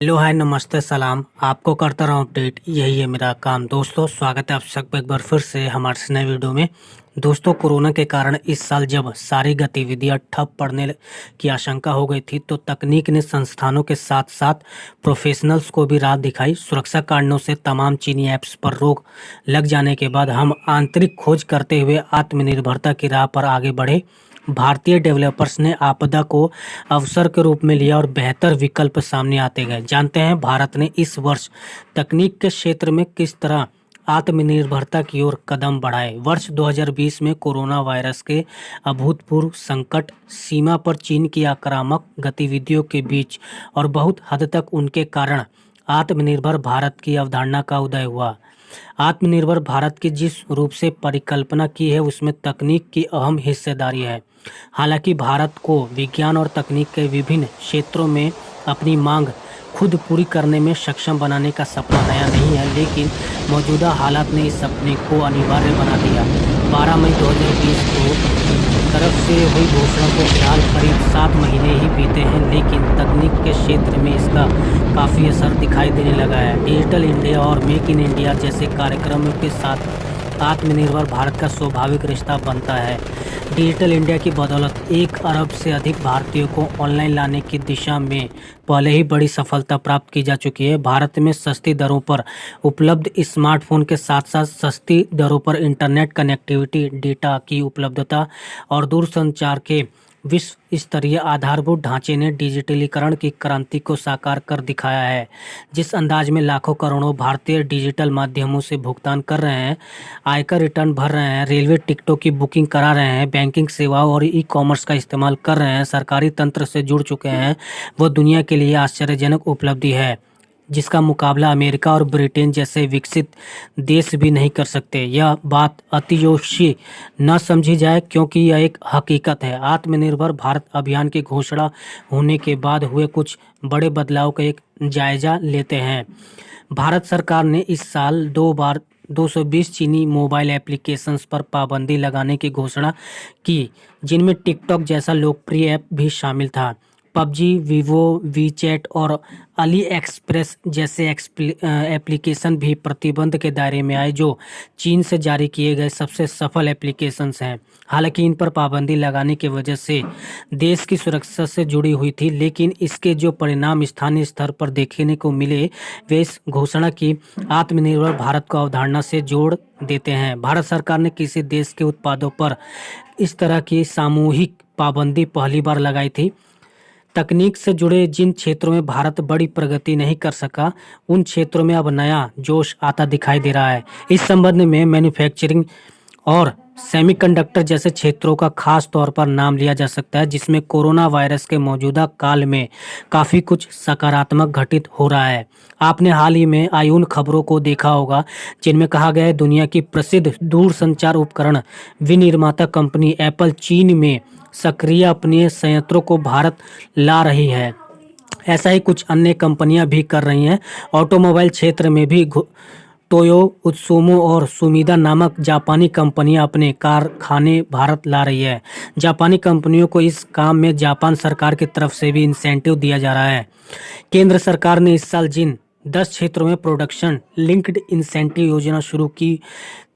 Hello hi नमस्ते सलाम। आपको करता रहूँ अपडेट, यही है मेरा काम। दोस्तों स्वागत है आप सबका एक बार फिर से हमारे इस नए वीडियो में। दोस्तों कोरोना के कारण इस साल जब सारी गतिविधियां ठप पड़ने की आशंका हो गई थी, तो तकनीक ने संस्थानों के साथ साथ प्रोफेशनल्स को भी राह दिखाई। सुरक्षा कारणों से तमाम चीनी ऐप्स पर रोक लग जाने के बाद हम आंतरिक खोज करते हुए आत्मनिर्भरता की राह पर आगे बढ़े। भारतीय डेवलपर्स ने आपदा को अवसर के रूप में लिया और बेहतर विकल्प सामने आते गए। जानते हैं भारत ने इस वर्ष तकनीक के क्षेत्र में किस तरह आत्मनिर्भरता की ओर कदम बढ़ाए। वर्ष 2020 में कोरोना वायरस के अभूतपूर्व संकट, सीमा पर चीन की आक्रामक गतिविधियों के बीच और बहुत हद तक उनके कारण आत्मनिर्भर भारत की अवधारणा का उदय हुआ। आत्मनिर्भर भारत की जिस रूप से परिकल्पना की है, उसमें तकनीक की अहम हिस्सेदारी है। हालांकि भारत को विज्ञान और तकनीक के विभिन्न क्षेत्रों में अपनी मांग खुद पूरी करने में सक्षम बनाने का सपना नया नहीं है, लेकिन मौजूदा हालात ने इस सपने को अनिवार्य बना दिया। 12 मई 2020 को तरफ से हुई घोषणा को फिलहाल करीब 7 महीने ही बीते हैं, लेकिन तकनीक के क्षेत्र में इसका काफ़ी असर दिखाई देने लगा है। डिजिटल इंडिया और मेक इन इंडिया जैसे कार्यक्रमों के साथ आत्मनिर्भर भारत का स्वाभाविक रिश्ता बनता है। डिजिटल इंडिया की बदौलत 1 अरब से अधिक भारतीयों को ऑनलाइन लाने की दिशा में पहले ही बड़ी सफलता प्राप्त की जा चुकी है। भारत में सस्ती दरों पर उपलब्ध स्मार्टफोन के साथ साथ सस्ती दरों पर इंटरनेट कनेक्टिविटी, डेटा की उपलब्धता और दूरसंचार के विश्व स्तरीय आधारभूत ढांचे ने डिजिटलीकरण की क्रांति को साकार कर दिखाया है। जिस अंदाज में लाखों करोड़ों भारतीय डिजिटल माध्यमों से भुगतान कर रहे हैं, आयकर रिटर्न भर रहे हैं, रेलवे टिकटों की बुकिंग करा रहे हैं, बैंकिंग सेवाओं और ई कॉमर्स का इस्तेमाल कर रहे हैं, सरकारी तंत्र से जुड़ चुके हैं, वह दुनिया के लिए आश्चर्यजनक उपलब्धि है, जिसका मुकाबला अमेरिका और ब्रिटेन जैसे विकसित देश भी नहीं कर सकते। यह बात अतियोक्ति न समझी जाए, क्योंकि यह एक हकीकत है। आत्मनिर्भर भारत अभियान की घोषणा होने के बाद हुए कुछ बड़े बदलाव का एक जायजा लेते हैं। भारत सरकार ने इस साल 220 चीनी मोबाइल एप्लीकेशंस पर पाबंदी लगाने की घोषणा की, जिनमें टिकटॉक जैसा लोकप्रिय ऐप भी शामिल था। पबजी, वीवो, वीचैट और अली एक्सप्रेस जैसे एप्लीकेशन भी प्रतिबंध के दायरे में आए, जो चीन से जारी किए गए सबसे सफल एप्लीकेशंस हैं। हालांकि इन पर पाबंदी लगाने की वजह से देश की सुरक्षा से जुड़ी हुई थी, लेकिन इसके जो परिणाम स्थानीय स्तर पर देखने को मिले, वे इस घोषणा की आत्मनिर्भर भारत को अवधारणा से जोड़ देते हैं। भारत सरकार ने किसी देश के उत्पादों पर इस तरह की सामूहिक पाबंदी पहली बार लगाई थी। तकनीक से जुड़े जिन क्षेत्रों में भारत बड़ी प्रगति नहीं कर सका, उन क्षेत्रों में अब नया जोश आता दिखाई दे रहा है। इस संबंध में मैन्युफैक्चरिंग और सेमीकंडक्टर जैसे क्षेत्रों का खास तौर पर नाम लिया जा सकता है, जिसमें कोरोना वायरस के मौजूदा काल में काफ़ी कुछ सकारात्मक घटित हो रहा है। आपने हाल ही में आई उन खबरों को देखा होगा जिनमें कहा गया है दुनिया की प्रसिद्ध दूरसंचार उपकरण विनिर्माता कंपनी एप्पल चीन में सक्रिय अपने संयंत्रों को भारत ला रही है। ऐसा ही कुछ अन्य कंपनियां भी कर रही हैं। ऑटोमोबाइल क्षेत्र में भी टोयो, उत्सुमो और सुमिदा नामक जापानी कंपनियां अपने कारखाने भारत ला रही है। जापानी कंपनियों को इस काम में जापान सरकार की तरफ से भी इंसेंटिव दिया जा रहा है। केंद्र सरकार ने इस साल जिन 10 क्षेत्रों में प्रोडक्शन लिंक्ड इंसेंटिव योजना शुरू की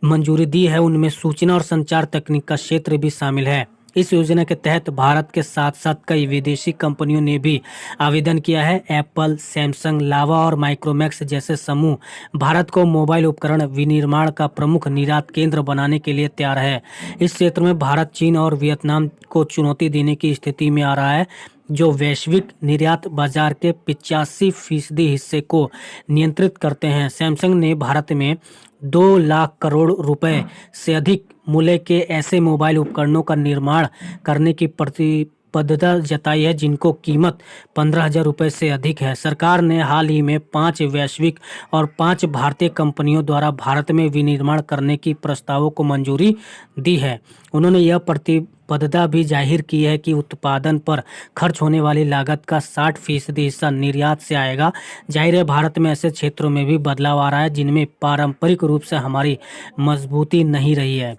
मंजूरी दी है, उनमें सूचना और संचार तकनीक का क्षेत्र भी शामिल है। इस योजना के तहत भारत के साथ साथ कई विदेशी कंपनियों ने भी आवेदन किया है। एप्पल, सैमसंग, लावा और माइक्रोमैक्स जैसे समूह भारत को मोबाइल उपकरण विनिर्माण का प्रमुख निर्यात केंद्र बनाने के लिए तैयार है। इस क्षेत्र में भारत चीन और वियतनाम को चुनौती देने की स्थिति में आ रहा है, जो वैश्विक निर्यात बाजार के 85% हिस्से को नियंत्रित करते हैं। सैमसंग ने भारत में 2 लाख करोड़ रुपए से अधिक मूल्य के ऐसे मोबाइल उपकरणों का निर्माण करने की प्रतिबद्धता जताई है, जिनको कीमत 15,000 रुपये से अधिक है। सरकार ने हाल ही में 5 वैश्विक और 5 भारतीय कंपनियों द्वारा भारत में विनिर्माण करने की प्रस्तावों को मंजूरी दी है। उन्होंने यह प्रतिबद्धता भी जाहिर की है कि उत्पादन पर खर्च होने वाली लागत का 60% हिस्सा निर्यात से आएगा। जाहिर है भारत में ऐसे क्षेत्रों में भी बदलाव आ रहा है जिनमें पारंपरिक रूप से हमारी मजबूती नहीं रही है।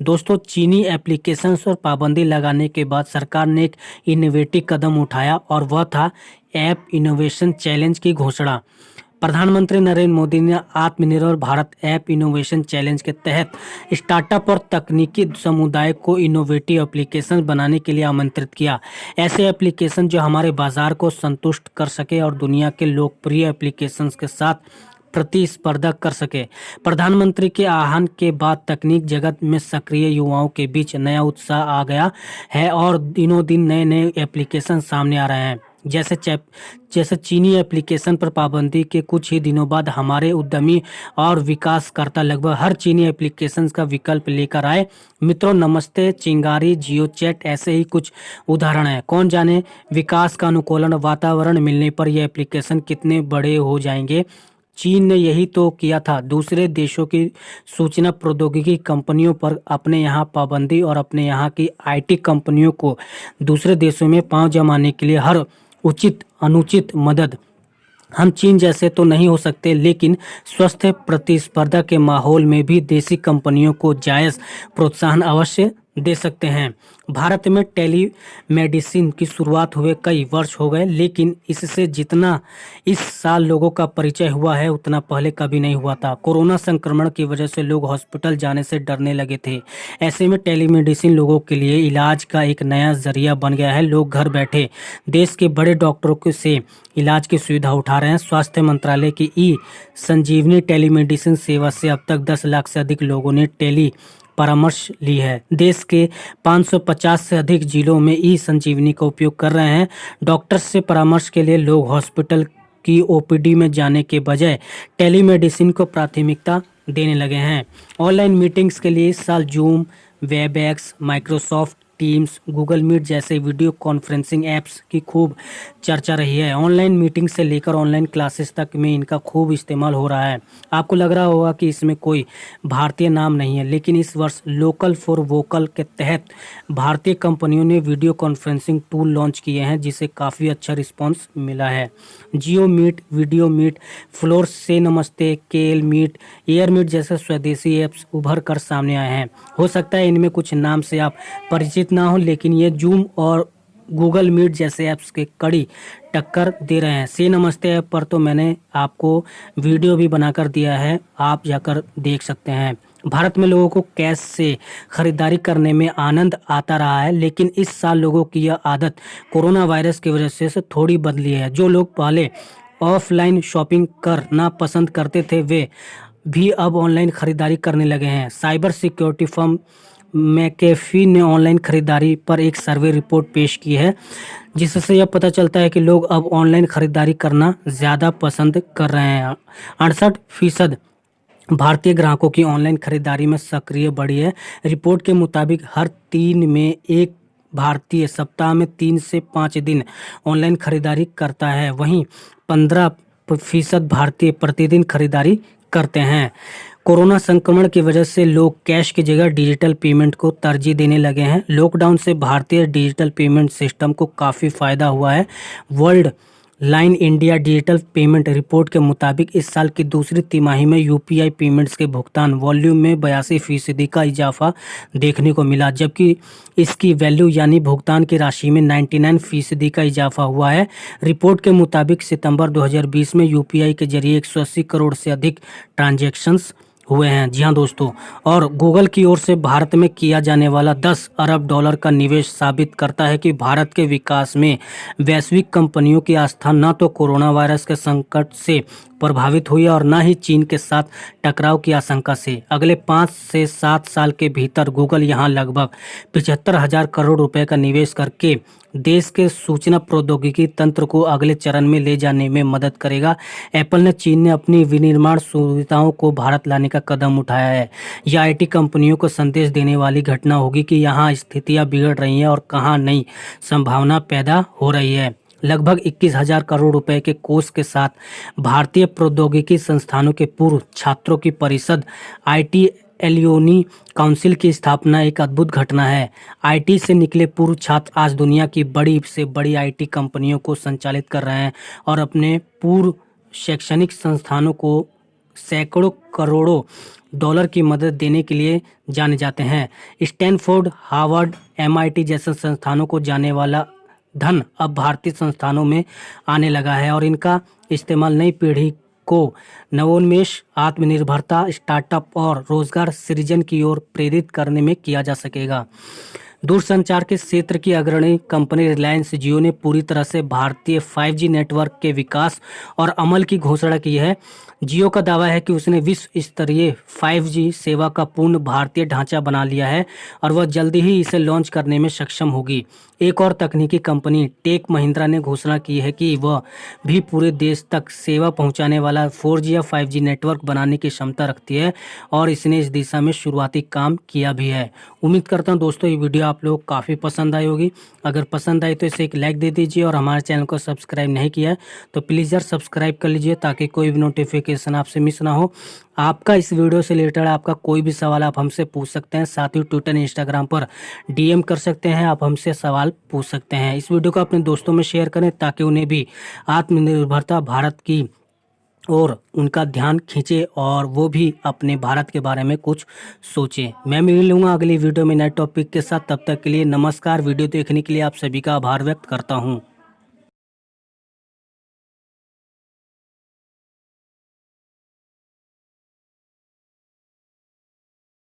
दोस्तों, चीनी एप्लीकेशंस पर पाबंदी लगाने के बाद सरकार ने एक इनोवेटिव कदम उठाया, और वह था ऐप इनोवेशन चैलेंज की घोषणा। प्रधानमंत्री नरेंद्र मोदी ने आत्मनिर्भर भारत ऐप इनोवेशन चैलेंज के तहत स्टार्टअप और तकनीकी समुदाय को इनोवेटिव एप्लीकेशन बनाने के लिए आमंत्रित किया। ऐसे एप्लीकेशन जो हमारे बाजार को संतुष्ट कर सके और दुनिया के लोकप्रिय एप्लीकेशंस के साथ प्रतिस्पर्धा कर सके। प्रधानमंत्री के आह्वान के बाद तकनीक जगत में सक्रिय युवाओं के बीच नया उत्साह आ गया है और दिनों दिन नए नए एप्लीकेशन सामने आ रहे हैं। जैसे चीनी एप्लीकेशन पर पाबंदी के कुछ ही दिनों बाद हमारे उद्यमी और विकासकर्ता लगभग हर चीनी एप्लीकेशन का विकल्प लेकर आए। मित्रों नमस्ते, चिंगारी, जियो चैट ऐसे ही कुछ उदाहरण हैं। कौन जाने विकास का अनुकूलन वातावरण मिलने पर यह एप्लीकेशन कितने बड़े हो जाएंगे। चीन ने यही तो किया था। दूसरे देशों की सूचना प्रौद्योगिकी कंपनियों पर अपने यहाँ पाबंदी और अपने यहाँ की आईटी कंपनियों को दूसरे देशों में पांव जमाने के लिए हर उचित अनुचित मदद। हम चीन जैसे तो नहीं हो सकते, लेकिन स्वस्थ प्रतिस्पर्धा के माहौल में भी देसी कंपनियों को जायज़ प्रोत्साहन अवश्य दे सकते हैं। भारत में टेलीमेडिसिन की शुरुआत हुए कई वर्ष हो गए, लेकिन इससे जितना इस साल लोगों का परिचय हुआ है उतना पहले कभी नहीं हुआ था। कोरोना संक्रमण की वजह से लोग हॉस्पिटल जाने से डरने लगे थे। ऐसे में टेलीमेडिसिन लोगों के लिए इलाज का एक नया जरिया बन गया है। लोग घर बैठे देश के बड़े डॉक्टरों से इलाज की सुविधा उठा रहे हैं। स्वास्थ्य मंत्रालय की ई संजीवनी टेलीमेडिसिन सेवा से अब तक 10 लाख से अधिक लोगों ने टेली परामर्श ली है। देश के 550 से अधिक जिलों में ई संजीवनी का उपयोग कर रहे हैं। डॉक्टर से परामर्श के लिए लोग हॉस्पिटल की ओपीडी में जाने के बजाय टेलीमेडिसिन को प्राथमिकता देने लगे हैं। ऑनलाइन मीटिंग्स के लिए इस साल Zoom, WebEx, Microsoft Teams, Google Meet जैसे वीडियो कॉन्फ्रेंसिंग ऐप्स की खूब चर्चा रही है। ऑनलाइन मीटिंग से लेकर ऑनलाइन क्लासेस तक में इनका खूब इस्तेमाल हो रहा है। आपको लग रहा होगा कि इसमें कोई भारतीय नाम नहीं है, लेकिन इस वर्ष लोकल फॉर वोकल के तहत भारतीय कंपनियों ने वीडियो कॉन्फ्रेंसिंग टूल लॉन्च किए हैं, जिसे काफ़ी अच्छा रिस्पॉन्स मिला है। जियो मीट, वीडियो मीट, फ्लोर से नमस्ते, केल मीट, एयर मीट जैसे स्वदेशी ऐप्स उभर कर सामने आए हैं। हो सकता है इनमें कुछ नाम से आप परिचित ना हो, लेकिन ये जूम और गूगल मीट जैसे ऐप्स के कड़ी टक्कर दे रहे हैं। से नमस्ते ऐप पर तो मैंने आपको वीडियो भी बनाकर दिया है, आप जाकर देख सकते हैं। भारत में लोगों को कैश से खरीदारी करने में आनंद आता रहा है, लेकिन इस साल लोगों की यह आदत कोरोना वायरस की वजह से थोड़ी बदली है। जो लोग पहले ऑफलाइन शॉपिंग करना पसंद करते थे, वे भी अब ऑनलाइन खरीदारी करने लगे हैं। साइबर सिक्योरिटी फर्म मैकेफी ने ऑनलाइन खरीदारी पर एक सर्वे रिपोर्ट पेश की है, जिससे यह पता चलता है कि लोग अब ऑनलाइन खरीदारी करना ज़्यादा पसंद कर रहे हैं। 68% भारतीय ग्राहकों की ऑनलाइन खरीदारी में सक्रिय बढ़ी है। रिपोर्ट के मुताबिक हर 3 में एक भारतीय सप्ताह में 3 से 5 दिन ऑनलाइन खरीदारी करता है। वहीं 15% भारतीय प्रतिदिन खरीदारी करते हैं। कोरोना संक्रमण की वजह से लोग कैश की जगह डिजिटल पेमेंट को तरजीह देने लगे हैं। लॉकडाउन से भारतीय डिजिटल पेमेंट सिस्टम को काफ़ी फायदा हुआ है। World line India digital payment report के मुताबिक इस साल की दूसरी तिमाही में यूपीआई पेमेंट्स के भुगतान वॉल्यूम में 82% का इजाफा देखने को मिला, जबकि इसकी वैल्यू यानी भुगतान की राशि में 99% का इजाफा हुआ है। रिपोर्ट के मुताबिक सितंबर 2020 में यूपीआई के जरिए 180 करोड़ से अधिक ट्रांजैक्शंस हुए हैं। जी हाँ दोस्तों, और गूगल की ओर से भारत में किया जाने वाला $10 अरब का निवेश साबित करता है कि भारत के विकास में वैश्विक कंपनियों की आस्था न तो कोरोना वायरस के संकट से प्रभावित हुई और न ही चीन के साथ टकराव की आशंका से। अगले 5 से 7 साल के भीतर गूगल यहाँ लगभग 75,000 करोड़ रुपए का निवेश करके देश के सूचना प्रौद्योगिकी तंत्र को अगले चरण में ले जाने में मदद करेगा। एप्पल ने चीन ने अपनी विनिर्माण सुविधाओं को भारत लाने का कदम उठाया है। यह आईटी कंपनियों को संदेश देने वाली घटना होगी कि यहाँ स्थितियाँ बिगड़ रही हैं और कहाँ नई संभावना पैदा हो रही है। लगभग 21,000 करोड़ रुपए के कोष के साथ भारतीय प्रौद्योगिकी संस्थानों के पूर्व छात्रों की परिषद आईटी एलियोनी काउंसिल की स्थापना एक अद्भुत घटना है। आईटी से निकले पूर्व छात्र आज दुनिया की बड़ी से बड़ी आईटी कंपनियों को संचालित कर रहे हैं और अपने पूर्व शैक्षणिक संस्थानों को सैकड़ों करोड़ों डॉलर की मदद देने के लिए जाने जाते हैं। स्टैनफोर्ड, हार्वर्ड, एमआईटी जैसे संस्थानों को जाने वाला धन अब भारतीय संस्थानों में आने लगा है और इनका इस्तेमाल नई पीढ़ी को नवोन्मेष, आत्मनिर्भरता, स्टार्टअप और रोजगार सृजन की ओर प्रेरित करने में किया जा सकेगा। दूरसंचार के क्षेत्र की अग्रणी कंपनी रिलायंस जियो ने पूरी तरह से भारतीय 5G नेटवर्क के विकास और अमल की घोषणा की है। जियो का दावा है कि उसने विश्व स्तरीय 5G सेवा का पूर्ण भारतीय ढांचा बना लिया है और वह जल्दी ही इसे लॉन्च करने में सक्षम होगी। एक और तकनीकी कंपनी टेक महिंद्रा ने घोषणा की है कि वह भी पूरे देश तक सेवा पहुंचाने वाला 4G या 5G नेटवर्क बनाने की क्षमता रखती है और इसने इस दिशा में शुरुआती काम किया भी है। उम्मीद करता हूं दोस्तों ये वीडियो आप लोग काफ़ी पसंद आई होगी। अगर पसंद आई तो इसे एक लाइक दे दीजिए और हमारे चैनल को सब्सक्राइब नहीं किया है तो प्लीज़ यार सब्सक्राइब कर लीजिए ताकि कोई भी नोटिफिकेशन आपसे मिस ना हो। आपका इस वीडियो से रिलेटेड आपका कोई भी सवाल आप हमसे पूछ सकते हैं। साथ ही ट्विटर इंस्टाग्राम पर DM कर सकते हैं, आप हमसे सवाल पूछ सकते हैं। इस वीडियो को अपने दोस्तों में शेयर करें ताकि उन्हें भी आत्मनिर्भरता भारत की और उनका ध्यान खींचे और वो भी अपने भारत के बारे में कुछ सोचें। मैं मिलूंगा अगली वीडियो में नए टॉपिक के साथ। तब तक के लिए नमस्कार। वीडियो देखने के लिए आप सभी का आभार व्यक्त करता हूँ।